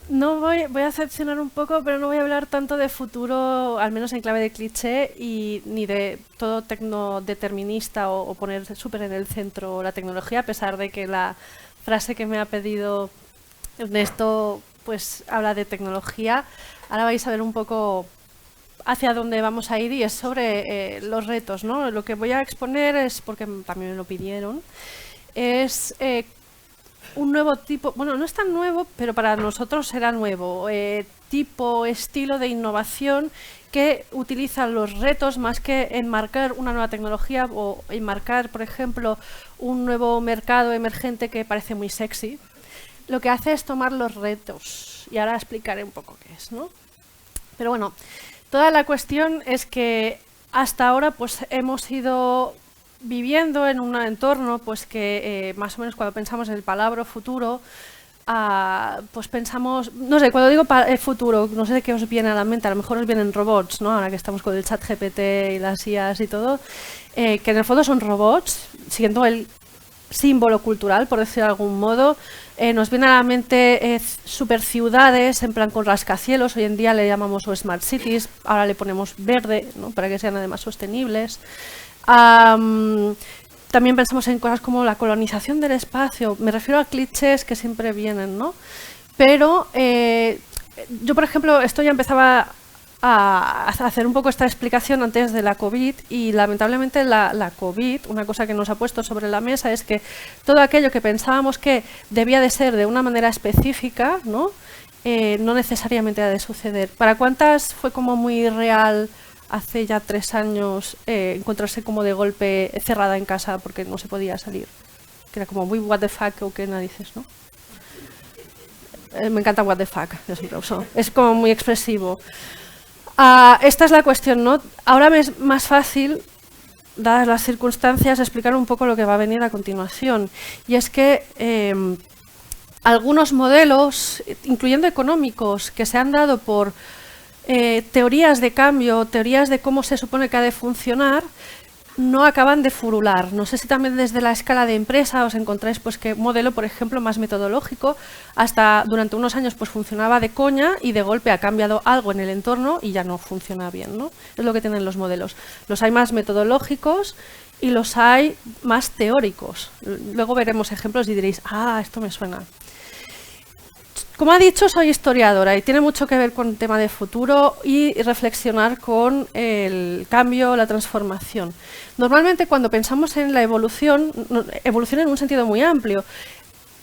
No voy a decepcionar un poco, pero no voy a hablar tanto de futuro, al menos en clave de cliché, y ni de todo tecnodeterminista o poner súper en el centro la tecnología, a pesar de que la frase que me ha pedido Ernesto pues habla de tecnología. Ahora vais a ver un poco hacia dónde vamos a ir y es sobre los retos, ¿no? Lo que voy a exponer es, porque también me lo pidieron, es un nuevo tipo, bueno, no es tan nuevo, pero para nosotros será nuevo, tipo, estilo de innovación que utiliza los retos más que enmarcar una nueva tecnología o enmarcar, por ejemplo, un nuevo mercado emergente que parece muy sexy. Lo que hace es tomar los retos y ahora explicaré un poco qué es, ¿no? Pero bueno, toda la cuestión es que hasta ahora pues hemos ido viviendo en un entorno pues que más o menos cuando pensamos en el palabra futuro, pues pensamos, no sé, cuando digo futuro, no sé qué os viene a la mente, a lo mejor os vienen robots, ¿no? Ahora que estamos con el chat GPT y las IAs y todo, que en el fondo son robots, siguiendo el símbolo cultural, por decirlo de algún modo. Nos viene a la mente super ciudades, en plan con rascacielos, hoy en día le llamamos o smart cities, ahora le ponemos verde, ¿no? Para que sean además sostenibles. También pensamos en cosas como la colonización del espacio, me refiero a clichés que siempre vienen, ¿no? Pero yo, por ejemplo, esto ya empezaba a hacer un poco esta explicación antes de la COVID y lamentablemente la COVID, una cosa que nos ha puesto sobre la mesa es que todo aquello que pensábamos que debía de ser de una manera específica, ¿no? No necesariamente ha de suceder. ¿Para cuántas fue como muy real hace ya 3 años encontrarse como de golpe cerrada en casa porque no se podía salir? Que era como muy what the fuck o qué narices, ¿no? Me encanta what the fuck, es como muy expresivo. Esta es la cuestión, ¿no? Ahora me es más fácil, dadas las circunstancias, explicar un poco lo que va a venir a continuación. Y es que algunos modelos, incluyendo económicos, que se han dado por teorías de cambio, teorías de cómo se supone que ha de funcionar, no acaban de furular. No sé si también desde la escala de empresa os encontráis pues que modelo, por ejemplo, más metodológico, hasta durante unos años pues funcionaba de coña y de golpe ha cambiado algo en el entorno y ya no funciona bien, ¿no? Es lo que tienen los modelos. Los hay más metodológicos y los hay más teóricos. Luego veremos ejemplos y diréis, esto me suena. Como ha dicho, soy historiadora y tiene mucho que ver con el tema de futuro y reflexionar con el cambio, la transformación. Normalmente cuando pensamos en la evolución, evolución en un sentido muy amplio.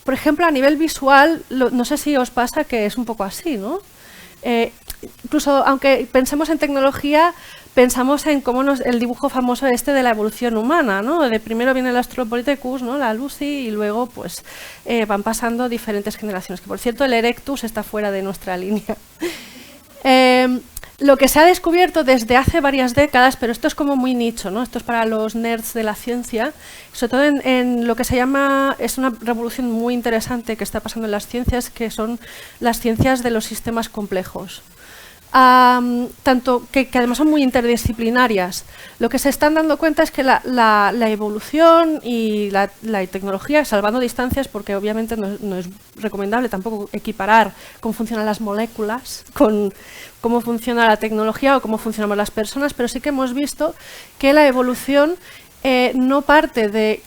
Por ejemplo, a nivel visual, no sé si os pasa que es un poco así, ¿no? Incluso aunque pensemos en tecnología, pensamos en cómo el dibujo famoso este de la evolución humana, ¿no? De primero viene el Australopithecus, ¿no? La Lucy, y luego pues van pasando diferentes generaciones. Que por cierto, el Erectus está fuera de nuestra línea. Lo que se ha descubierto desde hace varias décadas, pero esto es como muy nicho, ¿no? Esto es para los nerds de la ciencia, sobre todo en lo que se llama, es una revolución muy interesante que está pasando en las ciencias, que son las ciencias de los sistemas complejos. Tanto que además son muy interdisciplinarias. Lo que se están dando cuenta es que la evolución y la tecnología, salvando distancias, porque obviamente no es recomendable tampoco equiparar cómo funcionan las moléculas con cómo funciona la tecnología o cómo funcionamos las personas, pero sí que hemos visto que la evolución no parte de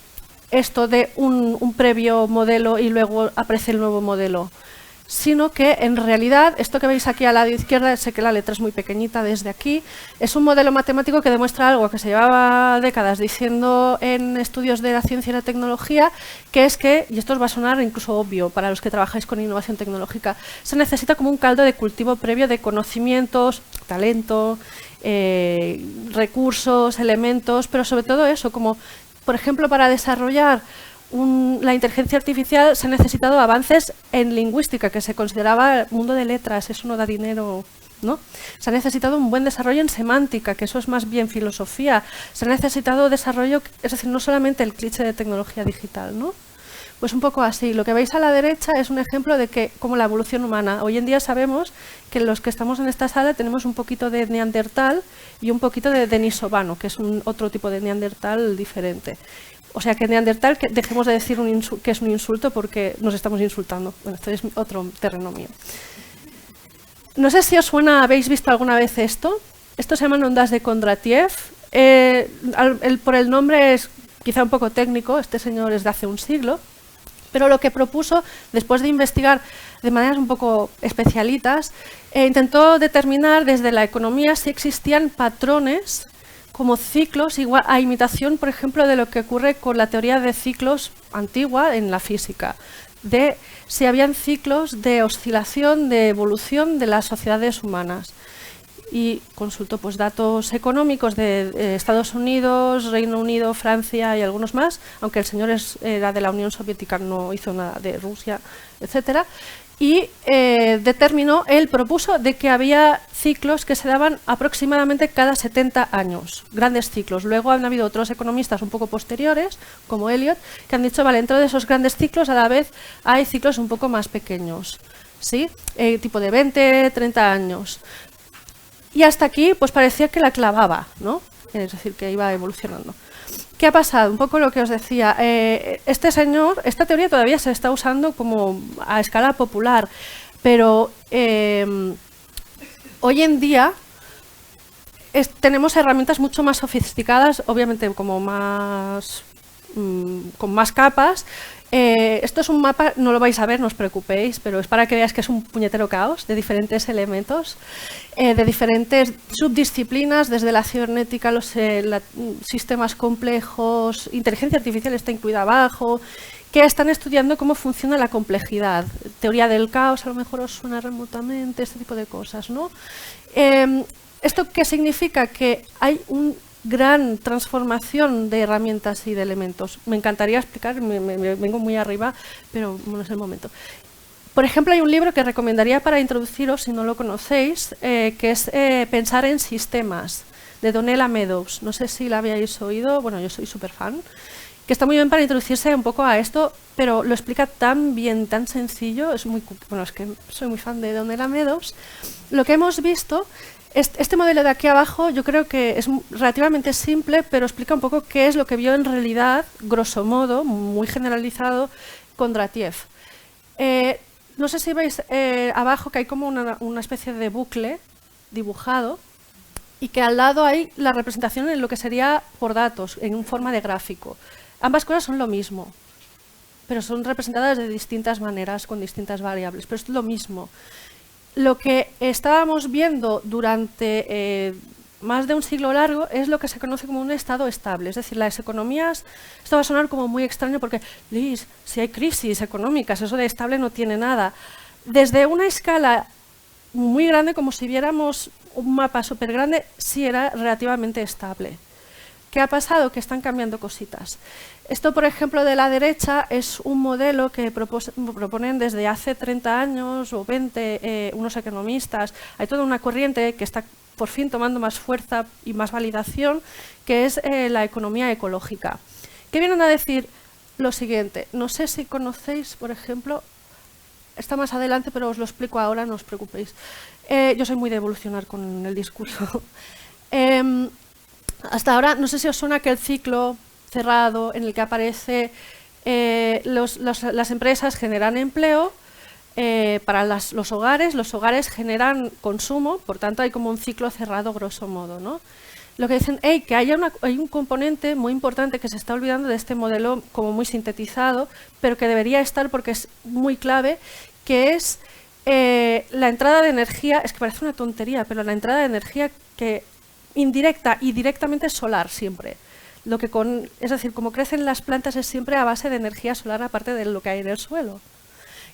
esto de un previo modelo y luego aparece el nuevo modelo, sino que en realidad, esto que veis aquí al lado izquierda, sé que la letra es muy pequeñita desde aquí, es un modelo matemático que demuestra algo que se llevaba décadas diciendo en estudios de la ciencia y la tecnología, que es que, y esto os va a sonar incluso obvio para los que trabajáis con innovación tecnológica, se necesita como un caldo de cultivo previo de conocimientos, talento, recursos, elementos, pero sobre todo eso, como por ejemplo para desarrollar la inteligencia artificial se han necesitado avances en lingüística, que se consideraba el mundo de letras, eso no da dinero, ¿no? Se ha necesitado un buen desarrollo en semántica, que eso es más bien filosofía. Se ha necesitado desarrollo, es decir, no solamente el cliché de tecnología digital, ¿no? Pues un poco así. Lo que veis a la derecha es un ejemplo de que, como la evolución humana. Hoy en día sabemos que los que estamos en esta sala tenemos un poquito de neandertal y un poquito de denisovano, que es otro tipo de neandertal diferente. O sea que neandertal, que dejemos de decir que es un insulto porque nos estamos insultando. Bueno, esto es otro terreno mío. No sé si os suena, ¿habéis visto alguna vez esto? Esto se llaman ondas de Kondratiev. Por el nombre es quizá un poco técnico, este señor es de hace un siglo. Pero lo que propuso, después de investigar de maneras un poco especialitas, intentó determinar desde la economía si existían patrones como ciclos, igual a imitación, por ejemplo, de lo que ocurre con la teoría de ciclos antigua en la física, de si habían ciclos de oscilación, de evolución de las sociedades humanas. Y consultó pues, datos económicos de Estados Unidos, Reino Unido, Francia y algunos más, aunque el señor era de la Unión Soviética, no hizo nada de Rusia, etcétera. Y él propuso de que había ciclos que se daban aproximadamente cada 70 años, grandes ciclos. Luego han habido otros economistas un poco posteriores, como Elliot, que han dicho, vale, dentro de esos grandes ciclos a la vez hay ciclos un poco más pequeños, ¿sí? Tipo de 20, 30 años. Y hasta aquí pues parecía que la clavaba, ¿no? Es decir, que iba evolucionando. ¿Qué ha pasado? Un poco lo que os decía. Este señor, esta teoría todavía se está usando como a escala popular, pero hoy en día tenemos herramientas mucho más sofisticadas, obviamente como más con más capas. Esto es un mapa, no lo vais a ver, no os preocupéis, pero es para que veáis que es un puñetero caos de diferentes elementos, de diferentes subdisciplinas, desde la cibernética, los sistemas complejos, inteligencia artificial está incluida abajo, que están estudiando cómo funciona la complejidad. Teoría del caos, a lo mejor os suena remotamente, este tipo de cosas, ¿no? ¿Esto qué significa? Que hay una gran transformación de herramientas y de elementos. Me encantaría explicar, me vengo muy arriba, pero no es el momento. Por ejemplo, hay un libro que recomendaría para introduciros, si no lo conocéis, que es Pensar en sistemas, de Donella Meadows. No sé si la habíais oído, bueno, yo soy súper fan, que está muy bien para introducirse un poco a esto, pero lo explica tan bien, tan sencillo, es que soy muy fan de Donella Meadows. Lo que hemos visto, este modelo de aquí abajo yo creo que es relativamente simple, pero explica un poco qué es lo que vio en realidad, grosso modo, muy generalizado, Kondratiev. No sé si veis abajo que hay como una especie de bucle dibujado y que al lado hay la representación en lo que sería por datos, en forma de gráfico. Ambas cosas son lo mismo, pero son representadas de distintas maneras, con distintas variables, pero es lo mismo. Lo que estábamos viendo durante más de un siglo largo es lo que se conoce como un estado estable. Es decir, las economías, esto va a sonar como muy extraño porque, Liz, si hay crisis económicas, eso de estable no tiene nada. Desde una escala muy grande, como si viéramos un mapa súper grande, sí era relativamente estable. ¿Qué ha pasado? Que están cambiando cositas. Esto, por ejemplo, de la derecha es un modelo que proponen desde hace 30 años o 20 unos economistas. Hay toda una corriente que está por fin tomando más fuerza y más validación, que es la economía ecológica. ¿Qué vienen a decir? Lo siguiente, no sé si conocéis, por ejemplo, está más adelante, pero os lo explico ahora, no os preocupéis. Yo soy muy de evolucionar con el discurso. Hasta ahora, no sé si os suena aquel ciclo cerrado en el que aparece las empresas generan empleo para los hogares generan consumo, por tanto hay como un ciclo cerrado grosso modo, ¿no? Lo que dicen, que hay un componente muy importante que se está olvidando de este modelo como muy sintetizado, pero que debería estar porque es muy clave, que es la entrada de energía, es que parece una tontería, pero la entrada de energía que indirecta y directamente solar siempre. Es decir, como crecen las plantas es siempre a base de energía solar aparte de lo que hay en el suelo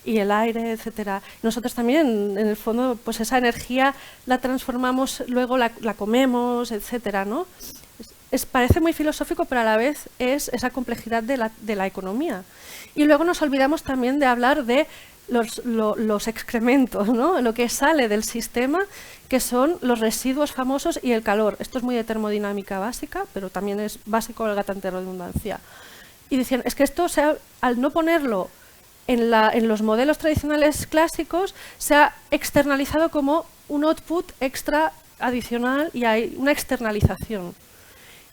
y el aire, etcétera. Nosotros también, en el fondo, pues esa energía la transformamos, luego la comemos, etcétera, ¿no? Parece muy filosófico, pero a la vez es esa complejidad de la economía. Y luego nos olvidamos también de hablar de los excrementos, ¿no? Lo que sale del sistema, que son los residuos famosos y el calor. Esto es muy de termodinámica básica, pero también es básico, valga tanta redundancia. Y decían, es que esto, al no ponerlo en los modelos tradicionales clásicos, se ha externalizado como un output extra adicional y hay una externalización.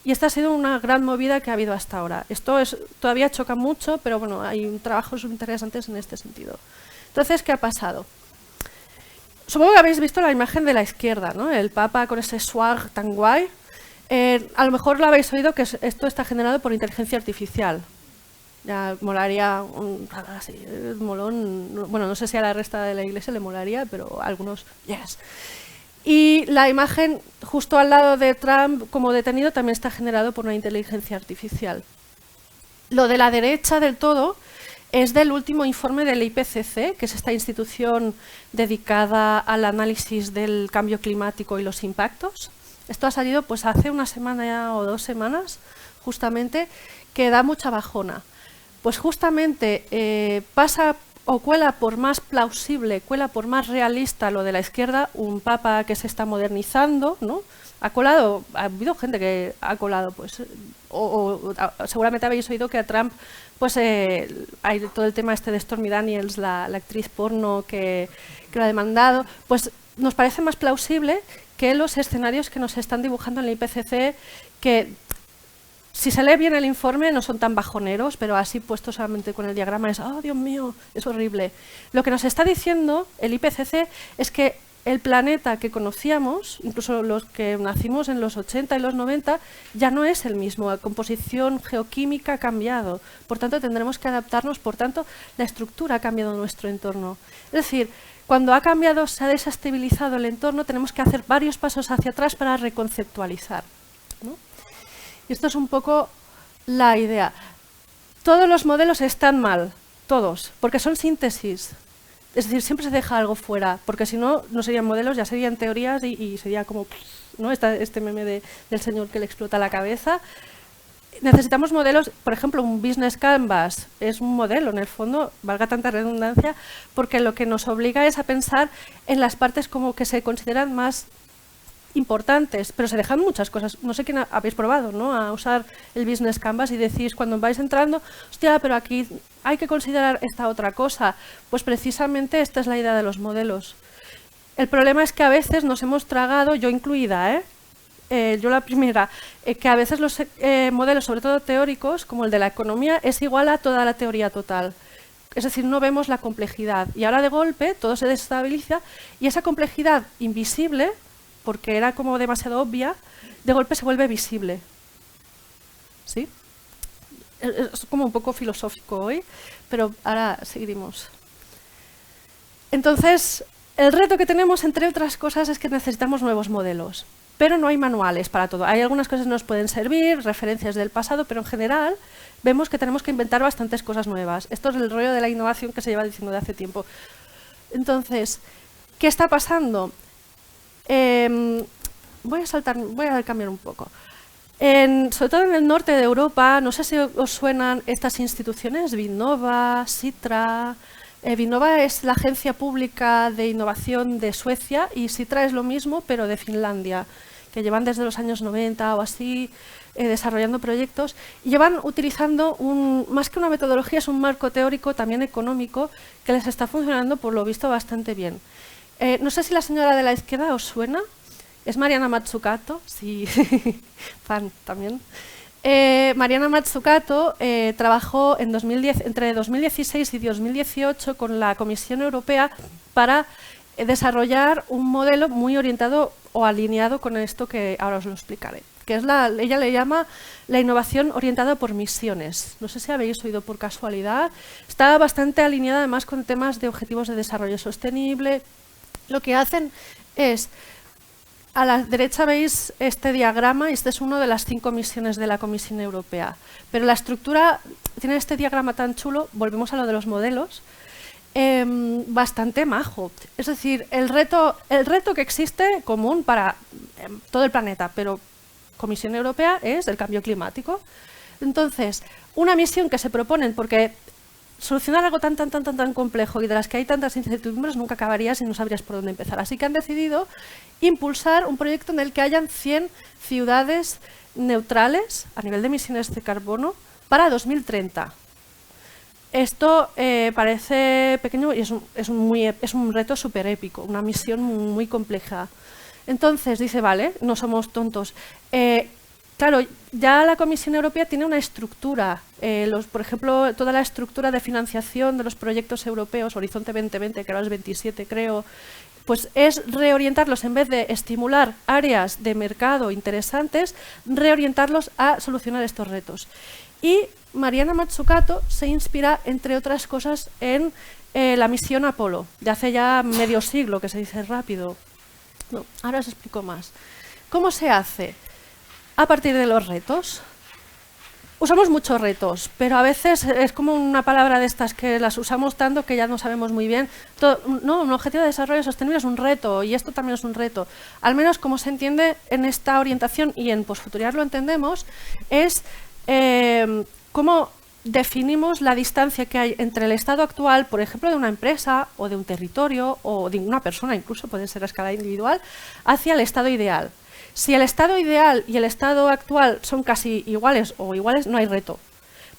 Y esta ha sido una gran movida que ha habido hasta ahora. Esto todavía choca mucho, pero bueno, hay trabajos interesantes en este sentido. Entonces, ¿qué ha pasado? Supongo que habéis visto la imagen de la izquierda, ¿no? El Papa con ese swag tan guay. A lo mejor lo habéis oído que esto está generado por inteligencia artificial. Ya molaría así, molón. Bueno, no sé si a la resta de la iglesia le molaría, pero a algunos, yes. Y la imagen justo al lado de Trump como detenido también está generado por una inteligencia artificial. Lo de la derecha del todo es del último informe del IPCC, que es esta institución dedicada al análisis del cambio climático y los impactos. Esto ha salido pues hace una semana o 2 semanas, justamente, que da mucha bajona. Pues justamente pasa o cuela por más plausible, cuela por más realista lo de la izquierda, un papa que se está modernizando, ¿no? Ha habido gente que ha colado, pues, seguramente habéis oído que a Trump, pues, hay todo el tema este de Stormy Daniels, la actriz porno que lo ha demandado, pues nos parece más plausible que los escenarios que nos están dibujando en el IPCC, que si se lee bien el informe no son tan bajoneros, pero así puesto solamente con el diagrama es, ¡oh, Dios mío!, es horrible. Lo que nos está diciendo el IPCC es que el planeta que conocíamos, incluso los que nacimos en los 80 y los 90, ya no es el mismo. La composición geoquímica ha cambiado. Por tanto, tendremos que adaptarnos. Por tanto, la estructura ha cambiado en nuestro entorno. Es decir, cuando ha cambiado, se ha desestabilizado el entorno, tenemos que hacer varios pasos hacia atrás para reconceptualizar, ¿no? Y esto es un poco la idea. Todos los modelos están mal, todos, porque son síntesis. Es decir, siempre se deja algo fuera, porque si no, no serían modelos, ya serían teorías y sería como, ¿no? Este meme del señor que le explota la cabeza. Necesitamos modelos, por ejemplo, un business canvas es un modelo, en el fondo, valga tanta redundancia, porque lo que nos obliga es a pensar en las partes como que se consideran más importantes, pero se dejan muchas cosas. No sé quién habéis probado, ¿no?, a usar el business canvas y decís cuando vais entrando, hostia, pero aquí hay que considerar esta otra cosa. Pues precisamente esta es la idea de los modelos. El problema es que a veces nos hemos tragado, yo incluida, yo la primera, que a veces los modelos, sobre todo teóricos, como el de la economía, es igual a toda la teoría total. Es decir, no vemos la complejidad. Y ahora de golpe todo se desestabiliza y esa complejidad invisible, porque era como demasiado obvia, de golpe se vuelve visible. ¿Sí? Es como un poco filosófico hoy, pero ahora seguiremos. Entonces, el reto que tenemos, entre otras cosas, es que necesitamos nuevos modelos, pero no hay manuales para todo. Hay algunas cosas que nos pueden servir, referencias del pasado, pero en general vemos que tenemos que inventar bastantes cosas nuevas. Esto es el rollo de la innovación que se lleva diciendo de hace tiempo. Entonces, ¿qué está pasando? Voy a cambiar un poco. Sobre todo en el norte de Europa, no sé si os suenan estas instituciones, Vinnova, Sitra. Vinnova es la agencia pública de innovación de Suecia y Sitra es lo mismo, pero de Finlandia, que llevan desde los años 90 o así desarrollando proyectos y llevan utilizando, más que una metodología, es un marco teórico también económico que les está funcionando por lo visto bastante bien. No sé si la señora de la izquierda os suena, es Mariana Mazzucato, sí, fan también. Mariana Mazzucato trabajó entre 2016 y 2018 con la Comisión Europea para desarrollar un modelo muy orientado o alineado con esto que ahora os lo explicaré, que es ella le llama la innovación orientada por misiones. No sé si habéis oído por casualidad. Está bastante alineada además con temas de objetivos de desarrollo sostenible. Lo que hacen es, a la derecha veis este diagrama, y este es uno de las 5 misiones de la Comisión Europea. Pero la estructura tiene este diagrama tan chulo, volvemos a lo de los modelos, bastante majo. Es decir, el reto que existe común para todo el planeta, pero Comisión Europea, es el cambio climático. Entonces, una misión que se proponen, porque solucionar algo tan complejo y de las que hay tantas incertidumbres nunca acabarías y no sabrías por dónde empezar. Así que han decidido impulsar un proyecto en el que hayan 100 ciudades neutrales a nivel de emisiones de carbono para 2030. Esto parece pequeño y es un reto súper épico, una misión muy compleja. Entonces dice, vale, no somos tontos. Claro, ya la Comisión Europea tiene una estructura. Por ejemplo, toda la estructura de financiación de los proyectos europeos, Horizonte 2020, que ahora es 27 creo, pues es reorientarlos, en vez de estimular áreas de mercado interesantes, reorientarlos a solucionar estos retos. Y Mariana Mazzucato se inspira, entre otras cosas, en la misión Apolo, de hace ya medio siglo, que se dice rápido. No, ahora os explico más. ¿Cómo se hace? A partir de los retos. Usamos muchos retos, pero a veces es como una palabra de estas que las usamos tanto que ya no sabemos muy bien. No, un objetivo de desarrollo sostenible es un reto y esto también es un reto. Al menos como se entiende en esta orientación y en Postfuturiar lo entendemos, es cómo definimos la distancia que hay entre el estado actual, por ejemplo, de una empresa o de un territorio o de una persona, incluso puede ser a escala individual, hacia el estado ideal. Si el estado ideal y el estado actual son casi iguales o iguales, no hay reto.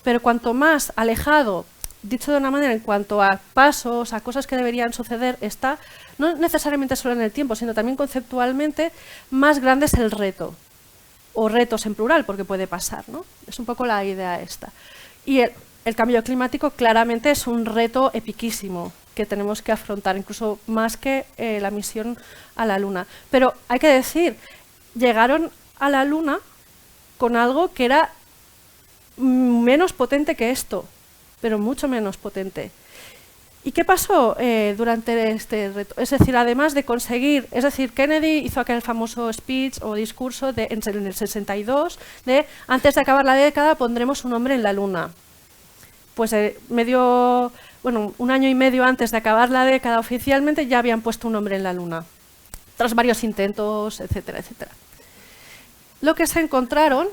Pero cuanto más alejado, dicho de una manera, en cuanto a pasos, a cosas que deberían suceder, está, no necesariamente solo en el tiempo, sino también conceptualmente, más grande es el reto. O retos en plural, porque puede pasar, ¿no? Es un poco la idea esta. Y el cambio climático claramente es un reto epiquísimo que tenemos que afrontar, incluso más que la misión a la Luna. Pero hay que decir, llegaron a la Luna con algo que era menos potente que esto, pero mucho menos potente. ¿Y qué pasó durante este reto? Es decir, además de conseguir, es decir, Kennedy hizo aquel famoso speech o discurso en el 62 de antes de acabar la década pondremos un hombre en la Luna. Pues un año y medio antes de acabar la década oficialmente ya habían puesto un hombre en la Luna, tras varios intentos, etcétera, etcétera. Lo que se encontraron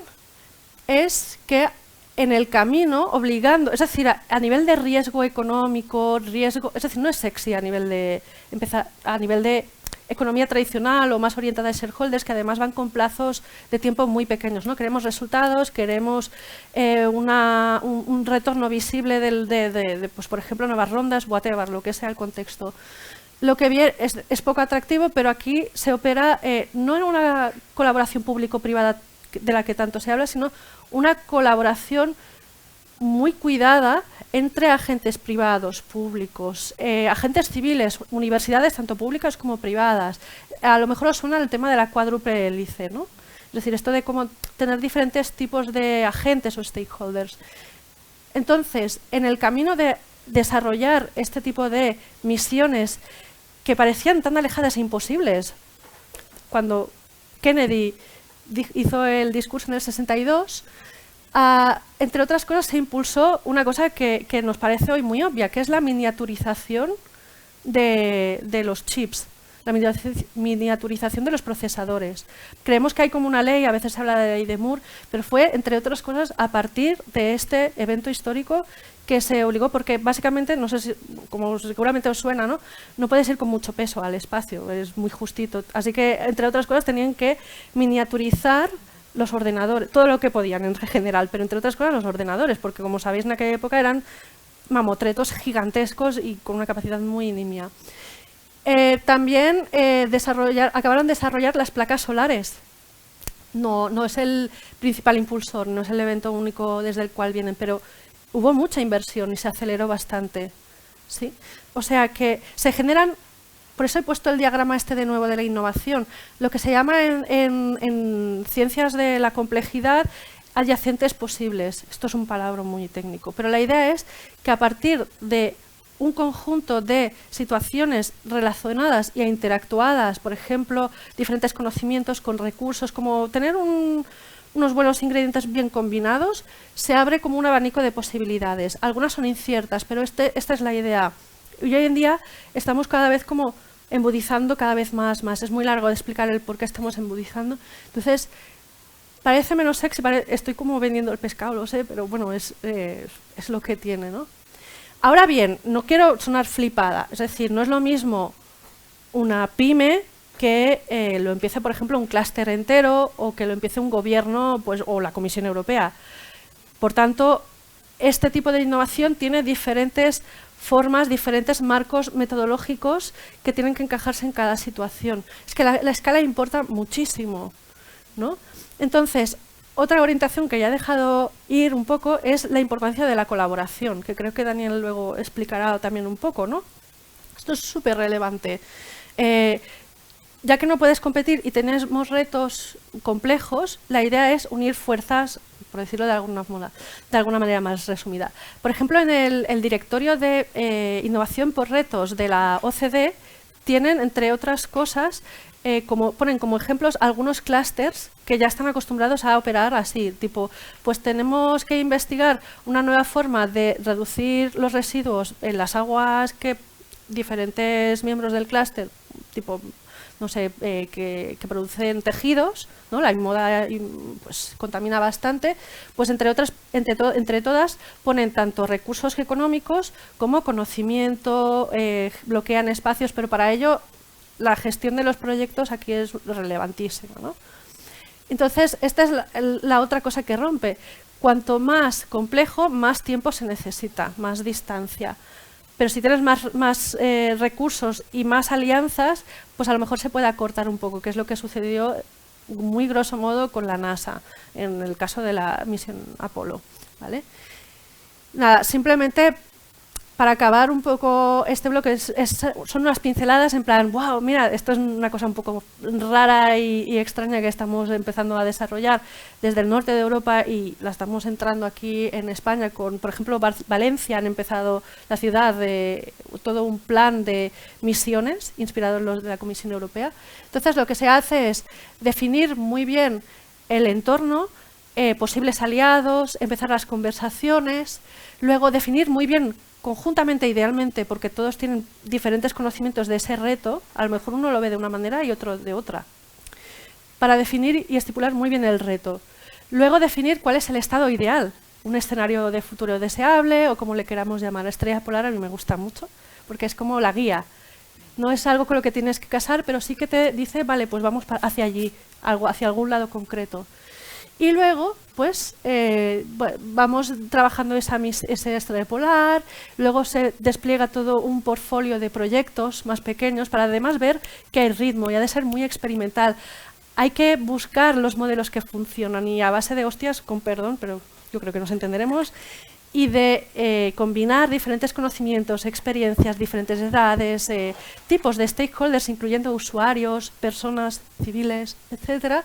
es que en el camino, obligando, es decir, a nivel de riesgo económico, es decir, no es sexy a nivel de economía tradicional o más orientada a shareholders, que además van con plazos de tiempo muy pequeños, ¿no? Queremos resultados, queremos un retorno visible pues, por ejemplo, nuevas rondas, whatever, lo que sea el contexto. Lo que es poco atractivo, pero aquí se opera no en una colaboración público-privada de la que tanto se habla, sino una colaboración muy cuidada entre agentes privados, públicos, agentes civiles, universidades tanto públicas como privadas. A lo mejor os suena el tema de la cuádruple hélice, ¿no? Es decir, esto de cómo tener diferentes tipos de agentes o stakeholders. Entonces, en el camino de desarrollar este tipo de misiones que parecían tan alejadas e imposibles, cuando Kennedy hizo el discurso en el 62, entre otras cosas se impulsó una cosa que nos parece hoy muy obvia, que es la miniaturización de los chips, la miniaturización de los procesadores. Creemos que hay como una ley, a veces se habla de la ley de Moore, pero fue, entre otras cosas, a partir de este evento histórico que se obligó, porque básicamente, no sé si, como seguramente os suena, no puedes ir con mucho peso al espacio, es muy justito. Así que, entre otras cosas, tenían que miniaturizar los ordenadores, todo lo que podían en general, pero entre otras cosas los ordenadores, porque como sabéis en aquella época eran mamotretos gigantescos y con una capacidad muy nimia. También acabaron de desarrollar las placas solares. No es el principal impulsor, no es el evento único desde el cual vienen, pero hubo mucha inversión y se aceleró bastante, ¿sí? O sea que se generan, por eso he puesto el diagrama este de nuevo de la innovación, lo que se llama en ciencias de la complejidad adyacentes posibles. Esto es un palabra muy técnico, pero la idea es que a partir de un conjunto de situaciones relacionadas e interactuadas, por ejemplo, diferentes conocimientos con recursos, como tener unos buenos ingredientes bien combinados, se abre como un abanico de posibilidades. Algunas son inciertas, pero esta es la idea. Y hoy en día estamos cada vez como embudizando cada vez más. Es muy largo de explicar el por qué estamos embudizando. Entonces, parece menos sexy, estoy como vendiendo el pescado, lo sé, pero bueno, es lo que tiene, ¿no? Ahora bien, no quiero sonar flipada, es decir, no es lo mismo una pyme que lo empiece, por ejemplo, un clúster entero o que lo empiece un gobierno, pues, o la Comisión Europea. Por tanto, este tipo de innovación tiene diferentes formas, diferentes marcos metodológicos que tienen que encajarse en cada situación. Es que la escala importa muchísimo, ¿no? Entonces, otra orientación que ya he dejado ir un poco es la importancia de la colaboración, que creo que Daniel luego explicará también un poco, ¿no? Esto es súper relevante. Ya que no puedes competir y tenemos retos complejos, la idea es unir fuerzas, por decirlo de alguna manera más resumida. Por ejemplo, en el directorio de innovación por retos de la OCDE tienen, entre otras cosas, ponen como ejemplos algunos clústeres que ya están acostumbrados a operar así, tipo, pues tenemos que investigar una nueva forma de reducir los residuos en las aguas que diferentes miembros del clúster, tipo, no sé, que producen tejidos, ¿no? La moda pues, contamina bastante, pues entre todas ponen tanto recursos económicos como conocimiento, bloquean espacios, pero para ello la gestión de los proyectos aquí es relevantísima, ¿no? Entonces, esta es la otra cosa que rompe. Cuanto más complejo, más tiempo se necesita, más distancia. Pero si tienes más recursos y más alianzas, pues a lo mejor se puede acortar un poco, que es lo que sucedió muy grosso modo con la NASA, en el caso de la misión Apolo, ¿vale? Nada, simplemente para acabar un poco este bloque, son unas pinceladas en plan, wow, mira, esto es una cosa un poco rara y extraña que estamos empezando a desarrollar desde el norte de Europa y la estamos entrando aquí en España con, por ejemplo, Valencia han empezado la ciudad de todo un plan de misiones inspirado en los de la Comisión Europea. Entonces, lo que se hace es definir muy bien el entorno, posibles aliados, empezar las conversaciones, luego definir muy bien conjuntamente, idealmente, porque todos tienen diferentes conocimientos de ese reto, a lo mejor uno lo ve de una manera y otro de otra, para definir y estipular muy bien el reto. Luego definir cuál es el estado ideal, un escenario de futuro deseable o como le queramos llamar. Estrella polar a mí me gusta mucho, porque es como la guía. No es algo con lo que tienes que casar, pero sí que te dice, vale, pues vamos hacia allí, hacia algún lado concreto. Y luego, pues, vamos trabajando ese estrella polar, luego se despliega todo un portfolio de proyectos más pequeños para además ver que hay ritmo y ha de ser muy experimental. Hay que buscar los modelos que funcionan y a base de hostias, con perdón, pero yo creo que nos entenderemos, y de combinar diferentes conocimientos, experiencias, diferentes edades, tipos de stakeholders, incluyendo usuarios, personas civiles, etcétera,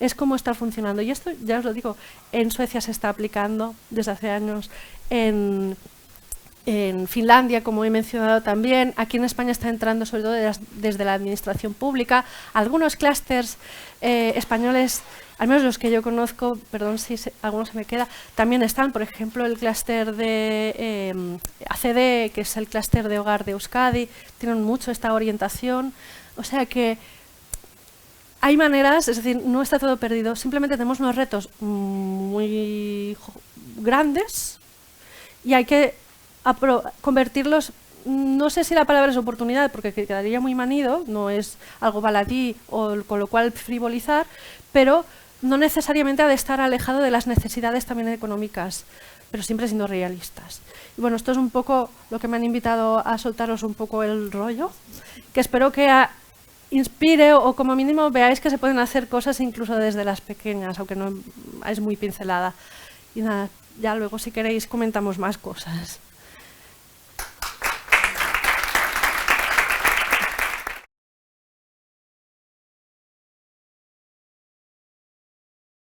es cómo está funcionando. Y esto, ya os lo digo, en Suecia se está aplicando desde hace años, en Finlandia, como he mencionado también, aquí en España está entrando sobre todo desde la administración pública. Algunos clústeres españoles, al menos los que yo conozco, perdón si alguno se me queda, también están, por ejemplo, el clúster de ACD, que es el clúster de hogar de Euskadi, tienen mucho esta orientación, o sea que hay maneras, es decir, no está todo perdido, simplemente tenemos unos retos muy grandes y hay que convertirlos, no sé si la palabra es oportunidad, porque quedaría muy manido, no es algo baladí o con lo cual frivolizar, pero no necesariamente ha de estar alejado de las necesidades también económicas, pero siempre siendo realistas. Y bueno, esto es un poco lo que me han invitado a soltaros un poco el rollo, que espero que inspire o como mínimo veáis que se pueden hacer cosas incluso desde las pequeñas, aunque no es muy pincelada. Y nada, ya luego si queréis comentamos más cosas.